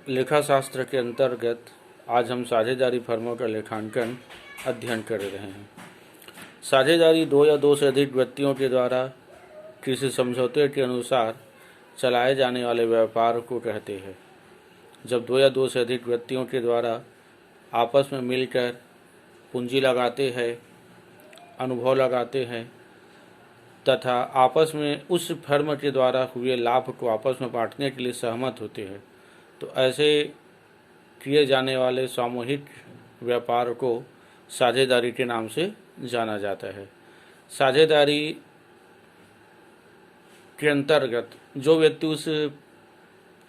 लेखा शास्त्र के अंतर्गत आज हम साझेदारी फर्मों का लेखांकन अध्ययन कर रहे हैं। साझेदारी दो या दो से अधिक व्यक्तियों के द्वारा किसी समझौते के अनुसार चलाए जाने वाले व्यापार को कहते हैं। जब दो या दो से अधिक व्यक्तियों के द्वारा आपस में मिलकर पूंजी लगाते हैं, अनुभव लगाते हैं तथा आपस में उस फर्म के द्वारा हुए लाभ को आपस में बांटने के लिए सहमत होते हैं, तो ऐसे किए जाने वाले सामूहिक व्यापार को साझेदारी के नाम से जाना जाता है। साझेदारी के अंतर्गत जो व्यक्ति उस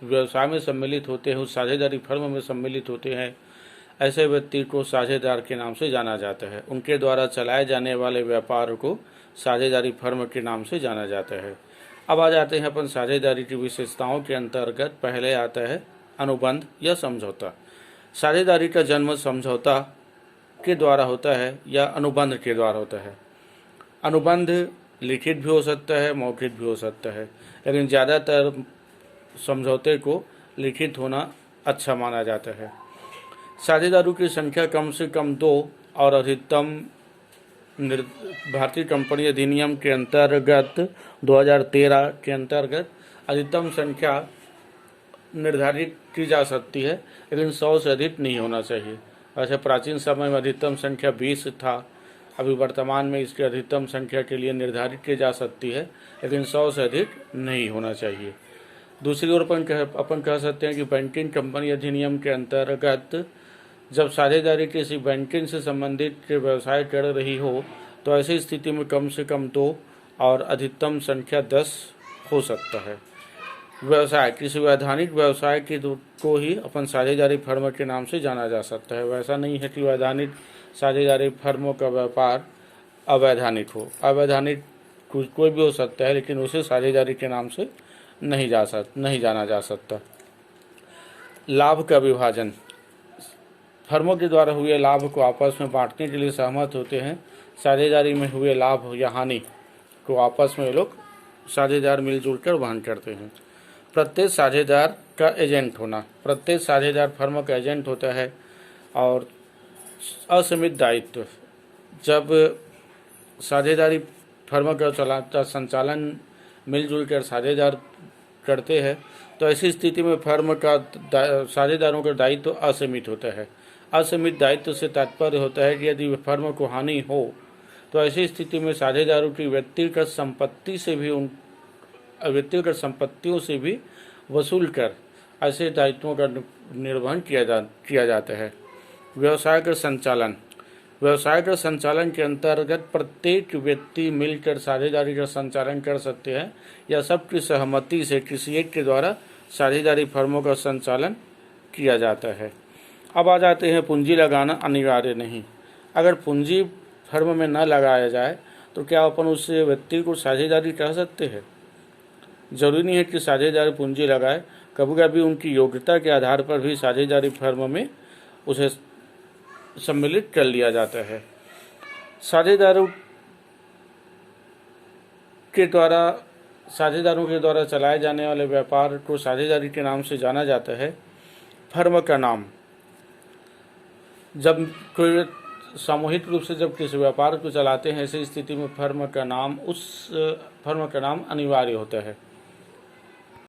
व्यवसाय में सम्मिलित होते हैं, उस साझेदारी फर्म में सम्मिलित होते हैं, ऐसे व्यक्ति को साझेदार के नाम से जाना जाता है। उनके द्वारा चलाए जाने वाले व्यापार को साझेदारी फर्म के नाम से जाना जाता है। अब आ जाते हैं अपन साझेदारी की विशेषताओं के अंतर्गत। पहले आता है अनुबंध या समझौता। साझेदारी का जन्म समझौता के द्वारा होता है या अनुबंध के द्वारा होता है। अनुबंध लिखित भी हो सकता है, मौखिक भी हो सकता है, लेकिन ज़्यादातर समझौते को लिखित होना अच्छा माना जाता है। साझेदारों की संख्या कम से कम 2 और अधिकतम भारतीय कंपनी अधिनियम के अंतर्गत 2013 के अंतर्गत अधिकतम संख्या निर्धारित की जा सकती है, लेकिन 100 से अधिक नहीं होना चाहिए। वैसे प्राचीन समय में अधिकतम संख्या 20 था, अभी वर्तमान में इसकी अधिकतम संख्या के लिए निर्धारित की जा सकती है, लेकिन 100 से अधिक नहीं होना चाहिए। दूसरी ओर अपन कह सकते हैं कि बैंकिंग कंपनी अधिनियम के अंतर्गत जब साझेदारी किसी बैंकिंग से संबंधित व्यवसाय कर रही हो, तो ऐसी स्थिति में कम से कम 2 और अधिकतम संख्या 10 हो सकता है। व्यवसाय किसी वैधानिक व्यवसाय को ही अपन साझेदारी फर्म के नाम से जाना जा सकता है। वैसा नहीं है कि वैधानिक साझेदारी फर्मों का व्यापार अवैधानिक हो। अवैधानिक कोई भी हो सकता है, लेकिन उसे साझेदारी के नाम से नहीं जाना जा सकता। लाभ का विभाजन। फर्मों के द्वारा हुए लाभ को आपस में बांटने के लिए सहमत होते हैं। साझेदारी में हुए लाभ या हानि को आपस में लोग साझेदार मिलजुल कर वहन करते हैं। प्रत्येक साझेदार का एजेंट होना। प्रत्येक साझेदार फर्म का एजेंट होता है और असीमित दायित्व। जब साझेदारी फर्म का संचालन मिलजुल कर साझेदार करते हैं, तो ऐसी स्थिति में फर्म का साझेदारों का दायित्व असीमित होता है। असीमित दायित्व से तात्पर्य होता है कि यदि फर्म को हानि हो, तो ऐसी स्थिति में साझेदारों की व्यक्तिगत संपत्तियों से भी वसूल कर ऐसे दायित्वों का निर्वहन किया जाता है। व्यवसाय का संचालन। व्यवसाय का संचालन के अंतर्गत प्रत्येक व्यक्ति मिलकर साझेदारी का संचालन कर सकते हैं या सबकी सहमति से किसी एक के द्वारा साझेदारी फर्मों का संचालन किया जाता है। अब आ जाते हैं पूंजी लगाना अनिवार्य नहीं। अगर पूंजी फर्म में न लगाया जाए तो क्या अपन उस व्यक्ति को साझेदारी कह सकते हैं? जरूरी नहीं है कि साझेदारी पूंजी लगाए। कभी कभी उनकी योग्यता के आधार पर भी साझेदारी फर्म में उसे सम्मिलित कर लिया जाता है। साझेदारों के द्वारा चलाए जाने वाले व्यापार को साझेदारी के नाम से जाना जाता है। फर्म का नाम। जब कोई सामूहिक रूप से जब किसी व्यापार को चलाते हैं, ऐसी स्थिति में फर्म का नाम अनिवार्य होता है।